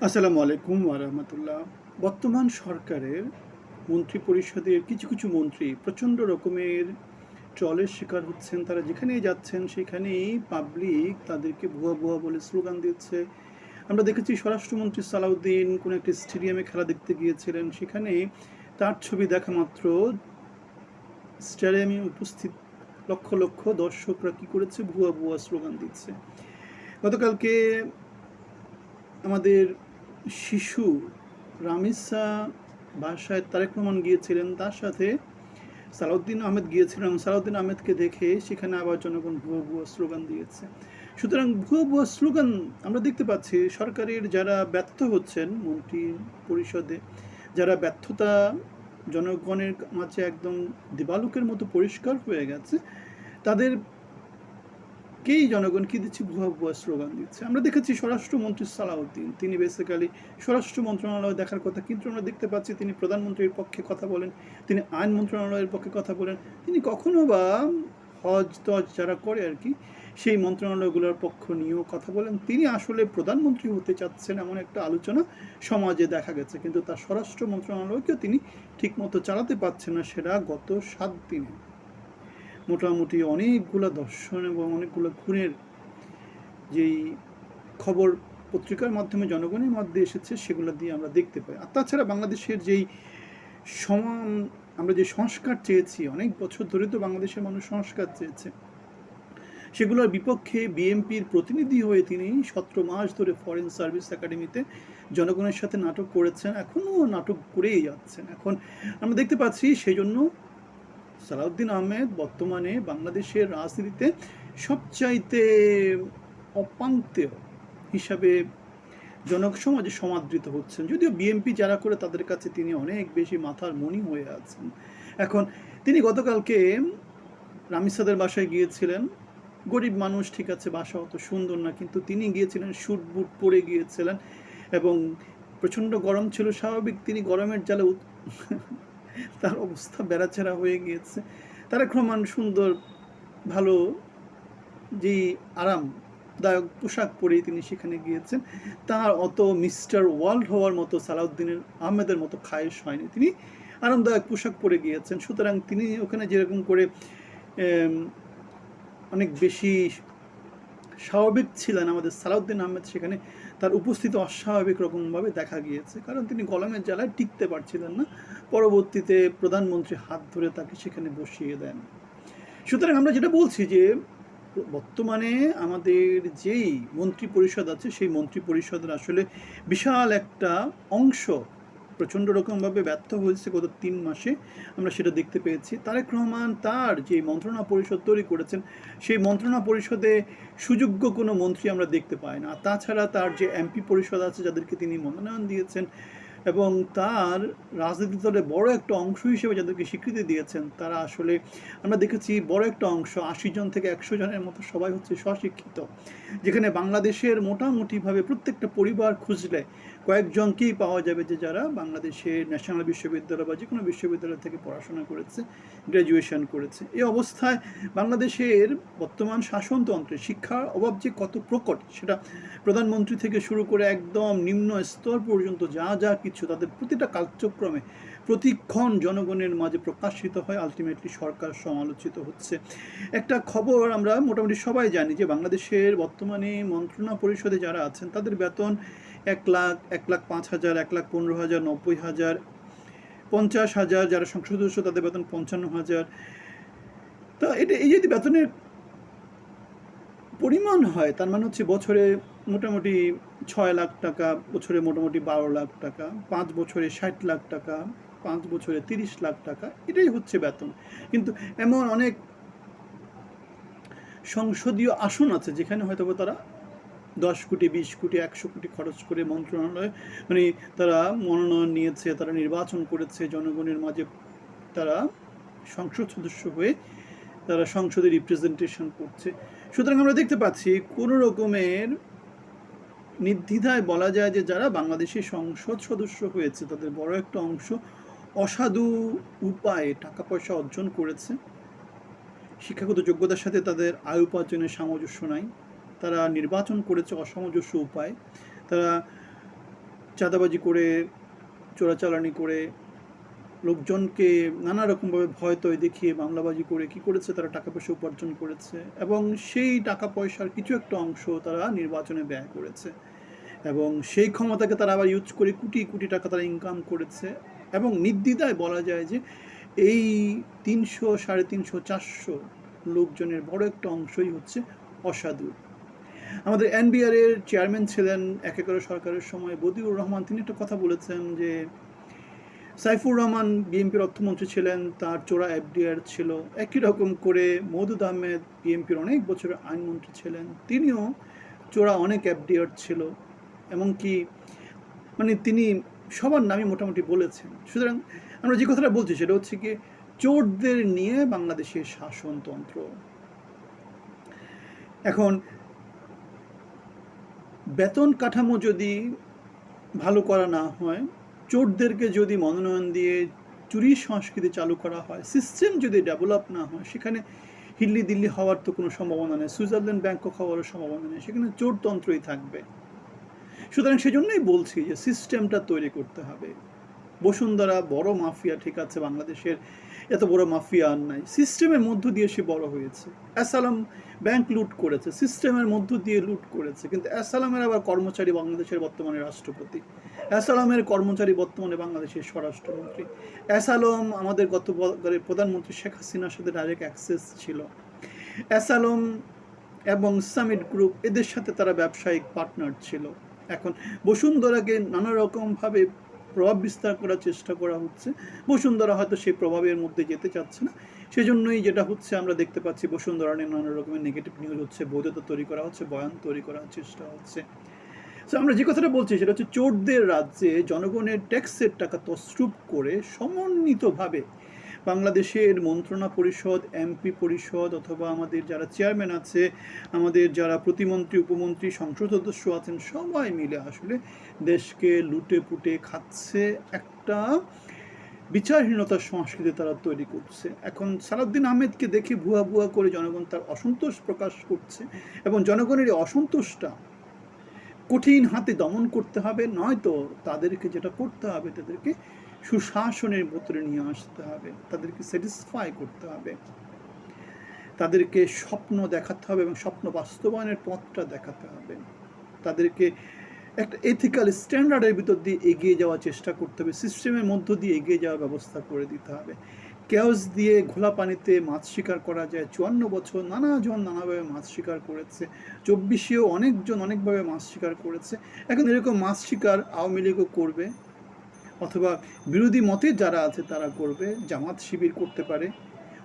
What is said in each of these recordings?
আসসালামু আলাইকুম ওয়া রাহমাতুল্লাহ। বর্তমান সরকারের মন্ত্রী পরিষদের কিছু কিছু মন্ত্রী প্রচণ্ড রকমের ট্রলের শিকার হচ্ছেন। তারা যেখানেই যাচ্ছেন সেখানেই পাবলিক তাদেরকে ভুয়া ভুয়া বলে স্লোগান দিচ্ছে। আমরা দেখেছি স্বরাষ্ট্রমন্ত্রী সালাউদ্দিন কোনো একটি স্টেডিয়ামে খেলা দেখতে গিয়েছিলেন, সেখানে তার ছবি দেখা মাত্র স্টেডিয়ামে উপস্থিত লক্ষ লক্ষ দর্শকরা কি করেছে, ভুয়া ভুয়া স্লোগান দিচ্ছে। গতকালকে আমাদের শিশু রামিসা বাসায় তারেক রহমান গিয়েছিলেন, তার সাথে সালাউদ্দিন আহমেদ গিয়েছিলেন। সালাউদ্দিন আহমেদকে দেখে সেখানে আবার জনগণ ভুয়া ভুয়া স্লোগান দিয়েছে। সুতরাং ভুয়া ভুয়া স্লোগান আমরা দেখতে পাচ্ছি। সরকারের যারা ব্যর্থ হচ্ছেন মন্ত্রী পরিষদে, যারা ব্যর্থতা জনগণের মাঝে একদম দিবালোকের মতো পরিষ্কার হয়ে গেছে, তাদের কেই জনগণ কি দিচ্ছে, ভুয়া ভুয়া স্লোগান দিচ্ছে। আমরা দেখেছি স্বরাষ্ট্রমন্ত্রী সালাউদ্দিন, তিনি বেসিক্যালি স্বরাষ্ট্র মন্ত্রণালয় দেখার কথা, কিন্তু আমরা দেখতে পাচ্ছি তিনি প্রধানমন্ত্রীর পক্ষে কথা বলেন, তিনি আইন মন্ত্রণালয়ের পক্ষে কথা বলেন। তিনি কখনো বা হজ টজ যারা করে আর কি, সেই মন্ত্রণালয়গুলোর পক্ষ নিয়েও কথা বলেন। তিনি আসলে প্রধানমন্ত্রী হতে চাচ্ছেন এমন একটা আলোচনা সমাজে দেখা গেছে, কিন্তু তার স্বরাষ্ট্র মন্ত্রণালয়কেও তিনি ঠিকমতো চালাতে পারছেন না, সেটা গত 7 দিনে। মোটামুটি অনেকগুলো দর্শন এবং অনেকগুলো খুনের যেই খবর পত্রিকার মাধ্যমে জনগণের মধ্যে এসেছে, সেগুলো দিয়ে আমরা দেখতে পাই। আর তাছাড়া বাংলাদেশের যেই সমান আমরা যে সংস্কার চেয়েছি, অনেক বছর ধরে তো বাংলাদেশের মানুষ সংস্কার চেয়েছে, সেগুলোর বিপক্ষে বিএনপির প্রতিনিধি হয়ে তিনি 17 মাস ধরে ফরেন সার্ভিস একাডেমিতে জনগণের সাথে নাটক করেছেন, এখনও নাটক করেই যাচ্ছেন। এখন আমরা দেখতে পাচ্ছি সেই জন্য সালাউদ্দিন আহমেদ বর্তমানে বাংলাদেশের রাজনীতিতে সবচাইতে অপাঙ্ক্তেয় হিসাবে জনসমাজে সমাদৃত হচ্ছেন। যদিও বিএনপি যারা করে তাদের কাছে তিনি অনেক বেশি মাথার মণি হয়ে আছেন। এখন তিনি গতকালকে রামিসাদের বাসায় গিয়েছিলেন। গরিব মানুষ, ঠিক আছে, বাসা অত সুন্দর না, কিন্তু তিনি গিয়েছিলেন, স্যুট বুট পরে গিয়েছিলেন এবং প্রচণ্ড গরম ছিল স্বাভাবিক, তিনি গরমের জ্বালে তার অবস্থা বেড়াচেরা হয়ে গিয়েছে। তারেক রহমান সুন্দর ভালো যেই আরামদায়ক পোশাক পরেই তিনি সেখানে গিয়েছেন। তার অত মিস্টার ওয়ার্ল্ড হওয়ার মতো সালাউদ্দিনের আহমেদের মতো খায়েশ হয়নি, তিনি আরামদায়ক পোশাক পরে গিয়েছেন। সুতরাং তিনি ওখানে যেরকম করে অনেক বেশি স্বাভাবিক ছিলেন আমাদের সালাউদ্দিন আহমেদ, সেখানে তার উপস্থিতি অস্বাভাবিক রকমভাবে দেখা গিয়েছে, কারণ তিনি গরমের জ্বালায় টিকতে পারছিলেন না। পরবর্তীতে প্রধানমন্ত্রী হাত ধরে তাকে সেখানে বসিয়ে দেন। সুতরাং আমরা যেটা বলছি যে বর্তমানে আমাদের যেই মন্ত্রী পরিষদ আছে, সেই মন্ত্রী পরিষদের আসলে বিশাল একটা অংশ প্রচণ্ড রকমভাবে ব্যর্থ হয়েছে গত 3 মাসে, আমরা সেটা দেখতে পেয়েছি। তারেক রহমান তার যে মন্ত্রণা পরিষদ তৈরি করেছেন, সেই মন্ত্রণা পরিষদে সুযোগ্য কোনো মন্ত্রী আমরা দেখতে পাই না। তাছাড়া তার যে এমপি পরিষদ আছে, যাদেরকে তিনি মনোনয়ন দিয়েছেন এবং তার রাজনীতি দলের বড় একটা অংশ হিসেবে যাদেরকে স্বীকৃতি দিয়েছেন, তারা আসলে আমরা দেখেছি বড় একটা অংশ, 80 জন থেকে 100 জনের মতো সবাই হচ্ছে স্বশিক্ষিত, যেখানে বাংলাদেশের মোটামুটিভাবে প্রত্যেকটা পরিবার খুঁজলে কয়েকজনকেই পাওয়া যাবে যে যারা বাংলাদেশের ন্যাশনাল বিশ্ববিদ্যালয় বা যে কোনো বিশ্ববিদ্যালয় থেকে পড়াশোনা করেছে, গ্র্যাজুয়েশন করেছে। এই অবস্থায় বাংলাদেশের বর্তমান শাসনতন্ত্রে শিক্ষার অভাব যে কত প্রকট, সেটা প্রধানমন্ত্রী থেকে শুরু করে একদম নিম্ন স্তর পর্যন্ত যা যা কিছু, তাদের প্রতিটা কার্যক্রমে প্রতিক্ষণ জনগণের মাঝে প্রকাশিত হয়, আলটিমেটলি সরকার সমালোচিত হচ্ছে। একটা খবর আমরা মোটামুটি সবাই জানি যে বাংলাদেশের বর্তমানে মন্ত্রণা পরিষদে যারা আছেন তাদের বেতন 1 লাখ, 1,05,000, 1,15,000, 90,000, 50,000, যারা সংসদ সদস্য তাদের বেতন 55,000। তো এটা এই যদি বেতনের পরিমাণ হয়, তার মানে হচ্ছে বছরে মোটামুটি 6 লাখ টাকা, বছরে মোটামুটি 12 লাখ টাকা, 5 বছরে 60 লাখ টাকা, 5 বছরে 30 লাখ টাকা, এটাই হচ্ছে বেতন। কিন্তু এমন অনেক সংসদীয় আসন আছে যেখানে হয়তো তারা 10 কোটি, 20 কোটি, 100 কোটি খরচ করে মন্ত্রণালয় মানে তারা মনোনয়ন নিয়েছে, তারা নির্বাচন করেছে, জনগণের মাঝে তারা সংসদ সদস্য হয়ে তারা সংসদে রিপ্রেজেন্টেশন করছে। সুতরাং আমরা দেখতে পাচ্ছি কোনো রকমের নির্দ্বিধায় বলা যায় যে যারা বাংলাদেশের সংসদ সদস্য হয়েছে তাদের বড় একটা অংশ অসাধু উপায়ে টাকা পয়সা অর্জন করেছে। শিক্ষাগত যোগ্যতার সাথে তাদের আয় উপার্জনের সামঞ্জস্য নাই, তারা নির্বাচন করেছে অসামঞ্জস্য উপায়, তারা চাঁদাবাজি করে, চোরাচালানি করে, লোকজনকে নানা রকমভাবে ভয় তয় দেখিয়ে, মামলাবাজি করে কি করেছে, তারা টাকা পয়সা উপার্জন করেছে এবং সেই টাকা পয়সার কিছু একটা অংশ তারা নির্বাচনে ব্যয় করেছে এবং সেই ক্ষমতাকে তারা আবার ইউজ করে কোটি কোটি টাকা তারা ইনকাম করেছে। এবং নির্দ্বিধায় বলা যায় যে এই 300, 350, 400 লোকজনের বড় একটা অংশই হচ্ছে অসাধু। আমাদের এনবিআর এর চেয়ারম্যান ছিলেন একেবারে সরকারের সময় বদিউর রহমান, তিনি একটা কথা বলেছেন যে সাইফুর রহমান বিএনপির অর্থমন্ত্রী ছিলেন, তার চোরা এফডিআর ছিল। একই রকম করে মওদুদ আহমেদ বিএনপির অনেক বছরের আইনমন্ত্রী ছিলেন, তিনিও চোরা অনেক এফডিআর ছিল। এমনকি মানে তিনি সবার নামই মোটামুটি বলেছেন। সুতরাং আমরা যে কথাটা বলছি সেটা হচ্ছে কি, চোরদের নিয়ে বাংলাদেশের শাসনতন্ত্র। এখন বেতন কাঠামো যদি ভালো করা না হয়, চোরদেরকে যদি মনোনয়ন দিয়ে চুরির সংস্কৃতি চালু করা হয়, সিস্টেম যদি ডেভেলপ না হয়, সেখানে হিল্লি দিল্লি হওয়ার তো কোনো সম্ভাবনা নেই, সুইজারল্যান্ড ব্যাংকক হওয়ারও সম্ভাবনা নেই, সেখানে চোরতন্ত্রই থাকবে। সুতরাং সেজন্যই বলছি যে সিস্টেমটা তৈরি করতে হবে। বসুন্ধরা বড় মাফিয়া, ঠিক আছে, বাংলাদেশের এত বড় মাফিয়া আর নাই, সিস্টেমের মধ্য দিয়ে সে বড় হয়েছে। অ্যাসালাম ব্যাংক লুট করেছে, সিস্টেমের মধ্য দিয়ে লুট করেছে, কিন্তু অ্যাসালামের আবার কর্মচারী বাংলাদেশের বর্তমানে রাষ্ট্রপতি, অ্যাসালামের কর্মচারী বর্তমানে বাংলাদেশের স্বরাষ্ট্রমন্ত্রী, অ্যাসালাম আমাদের গতকালের প্রধানমন্ত্রী শেখ হাসিনার সাথে ডাইরেক্ট অ্যাক্সেস ছিল। অ্যাসালাম এবং সামিট গ্রুপ, এদের সাথে তারা ব্যবসায়িক পার্টনার ছিল। এখন বসুন্ধরাকে নানা রকমভাবে প্রভাব বিস্তার করার চেষ্টা করা হচ্ছে। বসুন্ধরা হয়তো সেই প্রভাবের মধ্যে যেতে চাচ্ছে না, সেজন্যই যেটা হচ্ছে আমরা দেখতে পাচ্ছি বসুন্ধরা নিয়ে নানা রকমের নেগেটিভ নিউজ হচ্ছে, বৈধতা তৈরি করা হচ্ছে, বয়ান তৈরি করার চেষ্টা হচ্ছে। তো আমরা যে কথাটা বলছি সেটা হচ্ছে চোরদের রাজ্যে জনগণের ট্যাক্সের টাকা তছরূপ করে সমন্বিতভাবে বাংলাদেশের মন্ত্রণা পরিষদ, এমপি পরিষদ অথবা আমাদের যারা চেয়ারম্যান আছে, আমাদের যারা প্রতিমন্ত্রী, উপমন্ত্রী, সংসদ সদস্য আছেন, সবাই মিলে আসলে দেশকে লুটে পুটে খাচ্ছে, একটা বিচারহীনতার সংস্কৃতি তারা তৈরি করছে। এখন সালাউদ্দিন আহমেদকে দেখে ভুয়া ভুয়া করে জনগণ তার অসন্তোষ প্রকাশ করছে এবং জনগণের এই অসন্তোষটা কঠিন হাতে দমন করতে হবে, নয়তো তাদেরকে যেটা করতে হবে, তাদেরকে সুশাসনের ভেতরে নিয়ে আসতে হবে, তাদেরকে স্যাটিসফাই করতে হবে, তাদেরকে স্বপ্ন দেখাতে হবে এবং স্বপ্ন বাস্তবায়নের পথটা দেখাতে হবে, তাদেরকে একটা এথিক্যাল স্ট্যান্ডার্ডের ভিতর দিয়ে এগিয়ে যাওয়ার চেষ্টা করতে হবে, সিস্টেমের মধ্য দিয়ে এগিয়ে যাওয়ার ব্যবস্থা করে দিতে হবে। কেওস দিয়ে ঘোলা পানিতে মাছ শিকার করা যায়। 54 বছর নানাজন নানাভাবে মাছ শিকার করেছে, 24-এও অনেকজন অনেকভাবে মাছ শিকার করেছে। এখন এরকম মাছ শিকার আওয়ামী লীগও করবে, অথবা বিরোধী মতে যারা আছে তারা করবে, জামাত শিবির করতে পারে,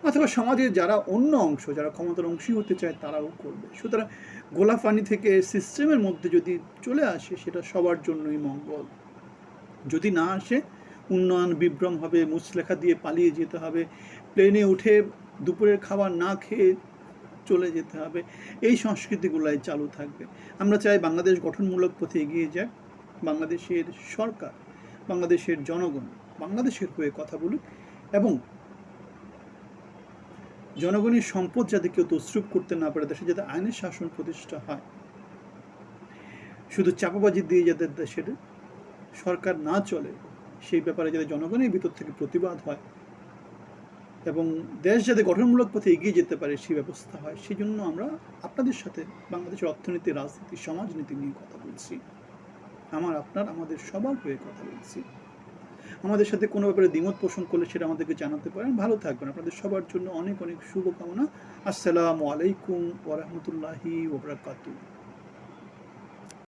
অথবা সমাজের যারা অন্য অংশ, যারা ক্ষমতার অংশী হতে চায় তারাও করবে। সুতরাং গোলা পানি থেকে সিস্টেমের মধ্যে যদি চলে আসে, সেটা সবার জন্যই মঙ্গল। যদি না আসে, উন্নয়ন বিভ্রম হবে, মুচলেখা দিয়ে পালিয়ে যেতে হবে, প্লেনে উঠে দুপুরের খাবার না খেয়ে চলে যেতে হবে, এই সংস্কৃতিগুলাই চালু থাকবে। আমরা চাই বাংলাদেশ গঠনমূলক পথে এগিয়ে যাক, বাংলাদেশের সরকার, বাংলাদেশের জনগণ বাংলাদেশের হয়ে কথা বলুক এবং জনগণের সম্পদ যাতে কেউ তছরূপ করতে না পারে, দেশে যাতে আইনের শাসন প্রতিষ্ঠা হয়, শুধু চাপাবাজি দিয়ে যাতে দেশের সরকার না চলে, সেই ব্যাপারে যাতে জনগণের ভিতর থেকে প্রতিবাদ হয় এবং দেশ যাতে গঠনমূলক পথে এগিয়ে যেতে পারে সেই ব্যবস্থা হয়। সেই জন্য আমরা আপনাদের সাথে বাংলাদেশের অর্থনীতি, রাজনীতি, সমাজনীতি নিয়ে কথা বলছি। আমাদের সবার হয়ে কথা বলছি। আমাদের সাথে কোনো ব্যাপারে দ্বিমত পোষণ করলে সেটা আমাদেরকে জানাতে পারেন। ভালো থাকবেন। আপনাদের সবার জন্য অনেক অনেক শুভকামনা। আসসালামু আলাইকুম ওয়া রাহমাতুল্লাহি ওয়া বারাকাতুহু।